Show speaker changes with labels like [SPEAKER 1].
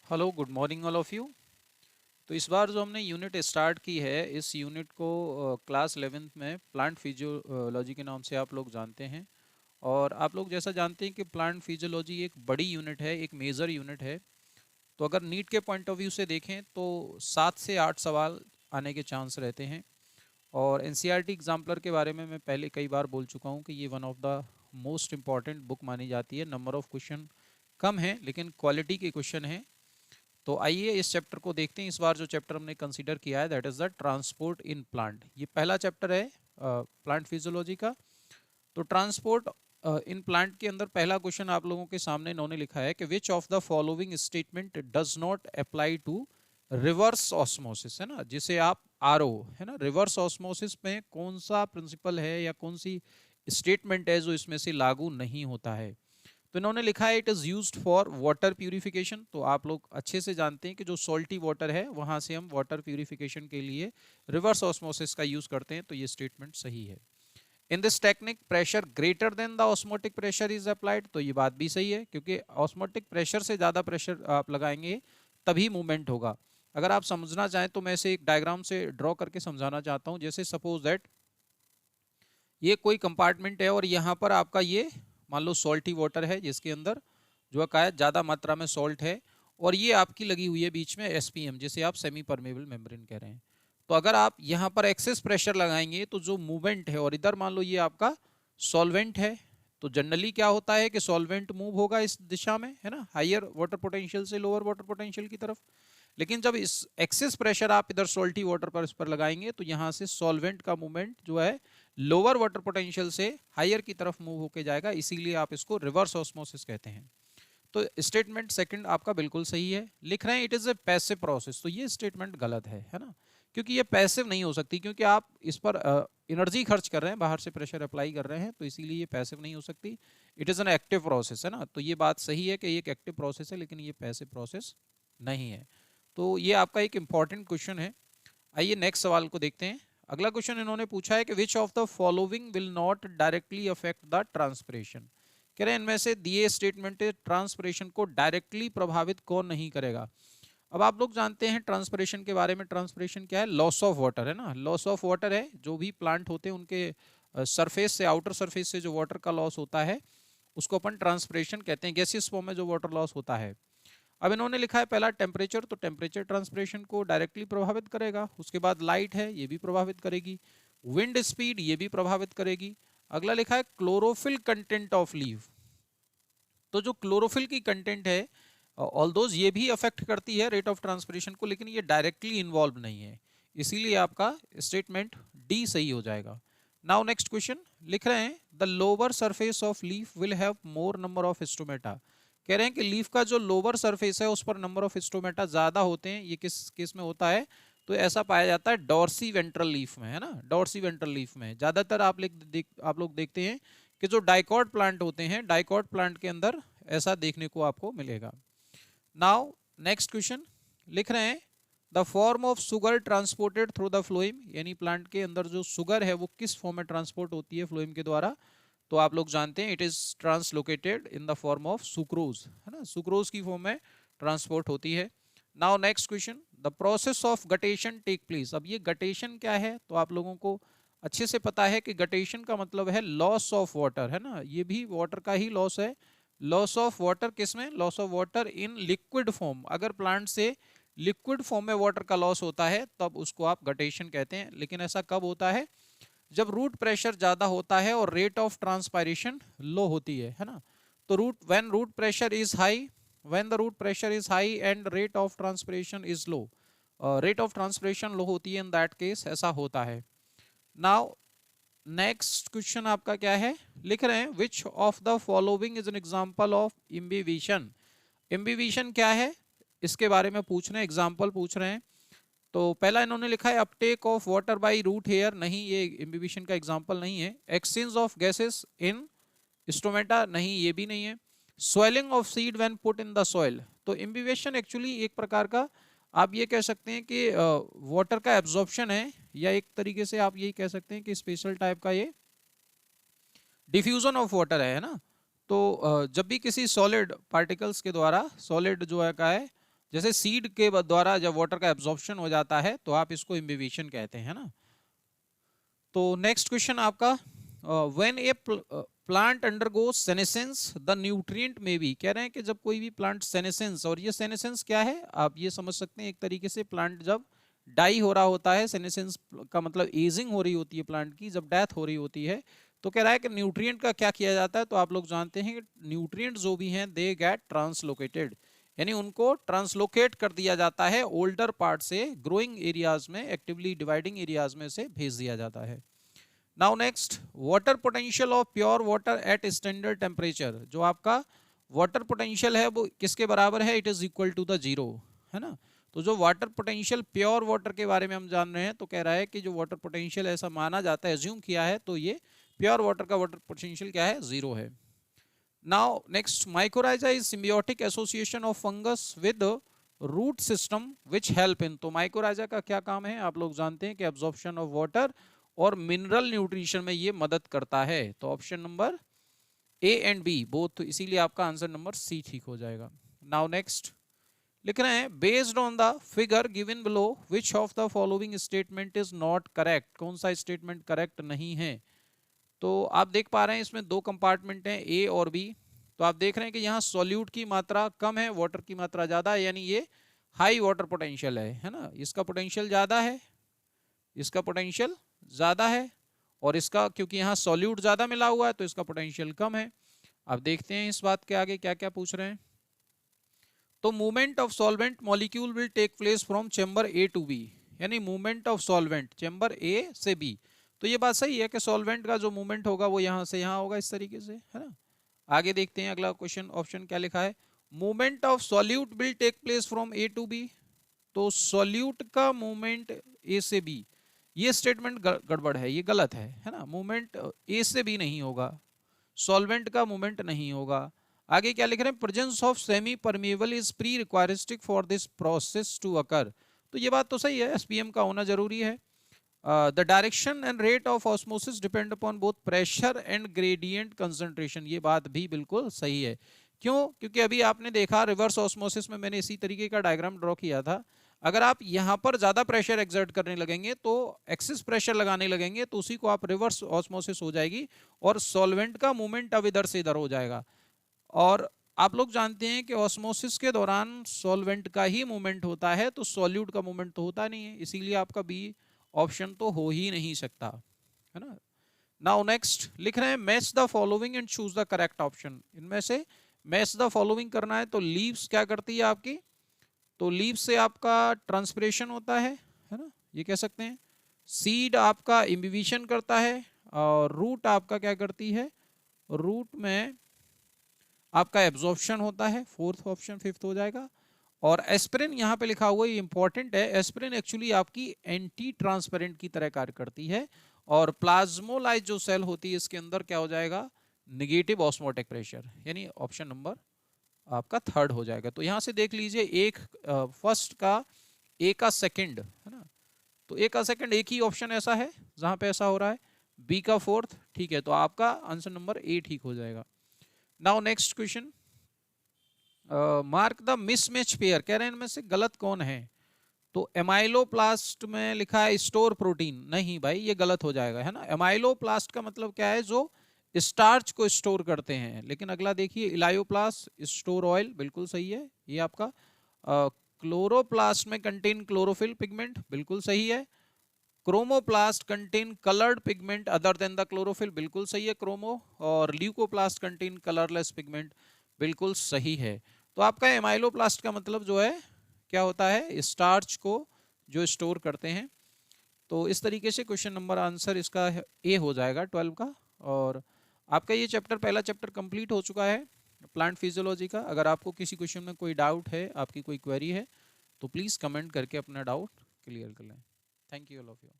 [SPEAKER 1] Hello good morning all of you. तो इस बार जो हमने यूनिट स्टार्ट की है, इस यूनिट को क्लास 11th में प्लांट फिजियोलॉजी के नाम से आप लोग जानते हैं। और आप लोग जैसा जानते हैं कि प्लांट फिजियोलॉजी एक बड़ी यूनिट है, एक मेजर यूनिट है। तो अगर नीट के पॉइंट ऑफ व्यू से देखें तो 7 से 8 सवाल आने के चांस रहते हैं। और एनसीईआरटी एग्जाम्पलर के बारे में मैं पहले कई बार बोल चुका हूँ कि ये one of the most important book मानी जाती है। नंबर ऑफ क्वेश्चन कम है लेकिन क्वालिटी के क्वेश्चन हैं। तो आइए इस चैप्टर को देखते हैं। इस बार जो चैप्टर हमने कंसीडर किया है that is the transport in plant. ये पहला चैप्टर है प्लांट फिजियोलॉजी का। तो ट्रांसपोर्ट इन प्लांट के अंदर पहला क्वेश्चन आप लोगों के सामने इन्होंने लिखा है कि which of the following statement does not apply to reverse osmosis, है ना, जिसे आप आरओ, है ना, रिवर्स ऑस्मोसिस में कौन सा प्रिंसिपल है या कौन सी स्टेटमेंट है जो इसमें से लागू नहीं होता है। तो इन्होंने लिखा है it is used for water purification. तो आप लोग अच्छे से जानते हैं कि जो सॉल्टी वाटर है वहाँ से हम वाटर प्यूरिफिकेशन के लिए रिवर्स ऑस्मोसिस का यूज़ करते हैं। तो ये स्टेटमेंट सही है। In this technique pressure greater than the osmotic pressure is applied. तो ये बात भी सही है क्योंकि ऑस्मोटिक प्रेशर से ज़्यादा प्रेशर आप लगाएंगे तभी मूवमेंट होगा। अगर आप समझना चाहें तो मैं इसे एक डायग्राम से ड्रॉ करके समझाना चाहता हूँ। जैसे सपोज दैट ये कोई कंपार्टमेंट है और यहाँ पर आपका ये मान लो सॉल्टी वाटर है जिसके अंदर जो है ज़्यादा मात्रा में सॉल्ट है। और ये आपकी लगी हुई है बीच में एसपीएम, जिसे आप सेमी परमेबल मेम्ब्रेन कह रहे हैं। तो अगर आप यहाँ पर एक्सेस प्रेशर लगाएंगे तो जो मूवमेंट है, और इधर मान लो ये आपका सॉल्वेंट है, तो जनरली क्या होता है कि सॉल्वेंट मूव होगा इस दिशा में, है ना, हायर वाटर पोटेंशियल से लोअर वाटर पोटेंशियल की तरफ। लेकिन जब इस एक्सेस प्रेशर आप इधर सॉल्टी वाटर पर इस पर लगाएंगे तो यहाँ से सॉल्वेंट का मूवमेंट जो है लोअर वाटर पोटेंशियल से हायर की तरफ मूव होके जाएगा, इसीलिए आप इसको रिवर्स ऑस्मोसिस कहते हैं। तो स्टेटमेंट सेकंड आपका बिल्कुल सही है। लिख रहे हैं it is a passive process, तो ये स्टेटमेंट गलत है ना, क्योंकि ये पैसिव नहीं हो सकती, क्योंकि आप इस पर एनर्जी खर्च कर रहे हैं, बाहर से प्रेशर अप्लाई कर रहे हैं, तो इसीलिए ये पैसिव नहीं हो सकती। It is an active process, है ना। तो ये बात सही है कि ये एक एक्टिव प्रोसेस है, लेकिन ये पैसिव प्रोसेस नहीं है। तो ये आपका एक इंपॉर्टेंट क्वेश्चन है। आइए नेक्स्ट सवाल को देखते हैं। अगला क्वेश्चन इन्होंने पूछा है कि which of the following will not directly affect the transpiration. कह रहे हैं इनमें से दिए स्टेटमेंट ट्रांसपिरेशन को डायरेक्टली प्रभावित कौन नहीं करेगा। अब आप लोग जानते हैं ट्रांसपिरेशन के बारे में। ट्रांसपिरेशन क्या है? लॉस ऑफ वाटर, है ना। लॉस ऑफ वाटर है, जो भी प्लांट होते हैं उनके सरफेस से, आउटर सरफेस से जो वाटर का लॉस होता है उसको अपन ट्रांसपिरेशन कहते हैं। गैसियस फॉर्म में जो वाटर लॉस होता है। अब इन्होंने लिखा है पहला टेम्परेचर, तो टेम्परेचर ट्रांसपिरेशन को डायरेक्टली प्रभावित करेगा। उसके बाद लाइट है, ये भी प्रभावित करेगी। विंड स्पीड, ये भी प्रभावित करेगी। अगला लिखा है क्लोरोफिल कंटेंट ऑफ लीफ। तो जो क्लोरोफिल की कंटेंट है ऑल्दोज ये भी अफेक्ट करती है रेट ऑफ ट्रांसपिरेशन को, लेकिन ये डायरेक्टली इन्वॉल्व नहीं है, इसीलिए आपका स्टेटमेंट डी सही हो जाएगा। नाउ नेक्स्ट क्वेश्चन लिख रहे हैं the lower surface of leaf will have more number of stomata. कह रहे हैं कि लीफ का जो लोअर सरफेस है उस पर नंबर ऑफ स्टोमेटा ज्यादा होते हैं। ये किस केस में होता है? तो ऐसा पाया जाता है डॉर्सी वेंट्रल लीफ में, है ना। डॉर्सी वेंट्रल लीफ में ज्यादातर आप लोग देखते हैं कि जो डाइकॉट प्लांट होते हैं, डाइकॉट प्लांट के अंदर ऐसा देखने को आपको मिलेगा। नाउ नेक्स्ट क्वेश्चन लिख रहे हैं the form of sugar transported through the phloem, यानी प्लांट के अंदर जो सुगर है वो किस फॉर्म में ट्रांसपोर्ट होती है फ्लोएम के द्वारा। तो आप लोग जानते हैं it is translocated in the form of sucrose, है ना, सुक्रोज की फॉर्म में ट्रांसपोर्ट होती है। Now next question the process of guttation take place. अब ये गटेशन क्या है तो आप लोगों को अच्छे से पता है कि गटेशन का मतलब है लॉस ऑफ वाटर, है ना। ये भी वाटर का ही लॉस है। लॉस ऑफ वाटर किसमें? Loss of water in liquid form. अगर प्लांट से लिक्विड फॉर्म में वाटर का लॉस होता है तब उसको आप गटेशन कहते हैं। लेकिन ऐसा कब होता है? जब रूट प्रेशर ज्यादा होता है और रेट ऑफ ट्रांसपायरेशन लो होती है ना। तो when root pressure is high, when the root pressure is high and rate of transpiration is low, rate of transpiration low होती है, इन दैट केस ऐसा होता है। नाउ नेक्स्ट क्वेश्चन आपका क्या है? लिख रहे हैं which of the following is an example of imbibition. Imbibition क्या है इसके बारे में पूछ रहे हैं, एग्जांपल पूछ रहे हैं। तो पहला इन्होंने लिखा है uptake of water by root hair, नहीं ये इम्बिबिशन का एग्जांपल नहीं है। Exchange of gases in stomata, नहीं ये भी नहीं है। Swelling of seed when put in the soil, तो इम्बिबिशन एक्चुअली एक प्रकार का आप ये कह सकते हैं कि वाटर का एब्जॉर्प्शन है, या एक तरीके से आप यही कह सकते हैं कि स्पेशल टाइप का ये डिफ्यूजन ऑफ वाटर है ना। तो जब भी किसी सॉलिड पार्टिकल्स के द्वारा, सॉलिड जो है का है जैसे सीड के द्वारा जब वाटर का एब्जॉर्प्शन हो जाता है तो आप इसको इम्बिबिशन कहते हैं ना। तो नेक्स्ट क्वेश्चन आपका, when A plant undergoes senescence the nutrient में बी, कह रहे हैं कि जब कोई भी प्लांट सेनेसेंस, और ये सेनेसेंस क्या है आप ये समझ सकते हैं एक तरीके से प्लांट जब डाई हो रहा होता है, सेनेसेंस का मतलब एजिंग हो रही होती है प्लांट की, जब डेथ हो रही होती है, तो कह रहा है कि न्यूट्रिएंट का क्या किया जाता है। तो आप लोग जानते हैं कि न्यूट्रिएंट जो भी हैं दे गेट ट्रांसलोकेटेड, यानी उनको ट्रांसलोकेट कर दिया जाता है ओल्डर पार्ट से ग्रोइंग एरियाज में, एक्टिवली डिवाइडिंग एरियाज में से भेज दिया जाता है। Now next, water potential of pure water at standard temperature, जो आपका वाटर पोटेंशियल है वो किसके बराबर है, it is equal to the zero, है ना। तो जो वाटर पोटेंशियल प्योर वाटर के बारे में हम जान रहे हैं, तो कह रहा है कि जो वाटर पोटेंशियल ऐसा माना जाता है, एज्यूम किया है, तो ये प्योर वाटर का वाटर पोटेंशियल क्या है, जीरो है। Now next, mycorrhiza is symbiotic association of fungus with root system which help in, तो माइकोराइजा का क्या काम है आप लोग जानते हैं कि एब्जॉर्प्शन ऑफ वाटर और मिनरल न्यूट्रिशन में ये मदद करता है। तो option number A and B both, इसीलिए आपका आंसर नंबर सी ठीक हो जाएगा। नाउ नेक्स्ट लिख रहे हैं, based on the figure given below which of the following statement is not correct, कौन सा स्टेटमेंट करेक्ट नहीं है। तो आप देख पा रहे हैं इसमें दो कंपार्टमेंट हैं ए और बी, तो आप देख रहे हैं कि यहाँ सॉल्यूट की मात्रा कम है, वाटर की मात्रा ज्यादा है, यानी ये हाई वाटर पोटेंशियल है ना, इसका पोटेंशियल ज्यादा है, इसका पोटेंशियल ज्यादा है, और इसका क्योंकि यहाँ सॉल्यूट ज्यादा मिला हुआ है तो इसका पोटेंशियल कम है। अब देखते हैं इस बात के आगे क्या क्या पूछ रहे हैं। तो movement of solvent molecule will take place from chamber A to B, यानी movement of solvent chamber A से बी, तो ये बात सही है कि सॉल्वेंट का जो मूवमेंट होगा वो यहाँ से यहाँ होगा इस तरीके से, है ना। आगे देखते हैं अगला क्वेश्चन, ऑप्शन क्या लिखा है, movement of solute will take place from A to B, तो सॉल्यूट का मूवमेंट ए से बी, ये स्टेटमेंट गड़बड़ है, ये गलत है ना। मूवमेंट ए से बी नहीं होगा, सॉल्वेंट का मूवमेंट नहीं होगा। आगे क्या लिख रहे हैं, presence of semi permeable is prerequisite for this process to occur, तो ये बात तो सही है, एसपीएम का होना जरूरी है। The direction and rate of osmosis depend upon both pressure and gradient concentration, ये बात भी बिल्कुल सही है। क्यों, क्योंकि अभी आपने देखा रिवर्स ऑस्मोसिस में मैंने इसी तरीके का डायग्राम ड्रॉ किया था, अगर आप यहाँ पर ज्यादा प्रेशर एक्सर्ट करने लगेंगे तो एक्सेस प्रेशर लगाने लगेंगे तो उसी को आप रिवर्स ऑस्मोसिस हो जाएगी और सॉल्वेंट का मूवमेंट अब इधर से इधर हो जाएगा। और आप लोग जानते हैं कि ऑस्मोसिस के दौरान सॉल्वेंट का ही मूवमेंट होता है, तो सॉल्यूट का मूवमेंट तो होता नहीं है, इसीलिए आपका बी ऑप्शन तो हो ही नहीं सकता, है ना। नाउ नेक्स्ट लिख रहे हैं, match the following and choose the correct option, इनमें से मैच द फॉलोइंग करना है, तो लीव्स क्या करती है आपकी, तो लीव्स से आपका ट्रांसपिरेशन होता है ना, ये कह सकते हैं। सीड आपका इम्बिबिशन करता है, और रूट आपका क्या करती है, रूट में आपका एब्जॉर्प्शन होता है, फोर्थ ऑप्शन फिफ्थ हो जाएगा। और एस्पिरिन यहाँ पे लिखा हुआ है, ये इंपॉर्टेंट है, एस्पिरिन एक्चुअली आपकी एंटी ट्रांसपेरेंट की तरह कार्य करती है, और प्लाज्मोलाइज जो सेल होती है इसके अंदर क्या हो जाएगा, निगेटिव ऑस्मोटिक प्रेशर, यानी ऑप्शन नंबर आपका थर्ड हो जाएगा। तो यहाँ से देख लीजिए, एक फर्स्ट का ए का सेकंड, है ना, तो ए का सेकंड एक ही ऑप्शन ऐसा है जहां पे ऐसा हो रहा है, बी का फोर्थ, ठीक है, तो आपका आंसर नंबर ए ठीक हो जाएगा। Now next question, mark the mismatch pair, कह रहे हैं इनमें से गलत कौन है, तो एमाइलोप्लास्ट में लिखा है स्टोर प्रोटीन, नहीं भाई ये गलत हो जाएगा, है ना। एमाइलोप्लास्ट का मतलब क्या है, जो स्टार्च को स्टोर करते हैं, लेकिन अगला देखिए इलायोप्लास्ट स्टोर ऑयल, बिल्कुल सही है ये आपका। क्लोरोप्लास्ट में कंटेन क्लोरोफिल पिगमेंट, बिल्कुल सही है। Chromoplast contain coloured pigment other than the chlorophyll, बिल्कुल सही है क्रोमो। और ल्यूकोप्लास्ट कंटेन कलरलेस पिगमेंट, बिल्कुल सही है। तो आपका एमाइलोप्लास्ट का मतलब जो है क्या होता है, स्टार्च को जो स्टोर करते हैं। तो इस तरीके से क्वेश्चन नंबर आंसर इसका ए हो जाएगा 12 का। और आपका ये चैप्टर, पहला चैप्टर कंप्लीट हो चुका है प्लांट फिजियोलॉजी का। अगर आपको किसी क्वेश्चन में कोई डाउट है, आपकी कोई क्वेरी है, तो प्लीज़ कमेंट करके अपना डाउट क्लियर कर लें। Thank you all of you.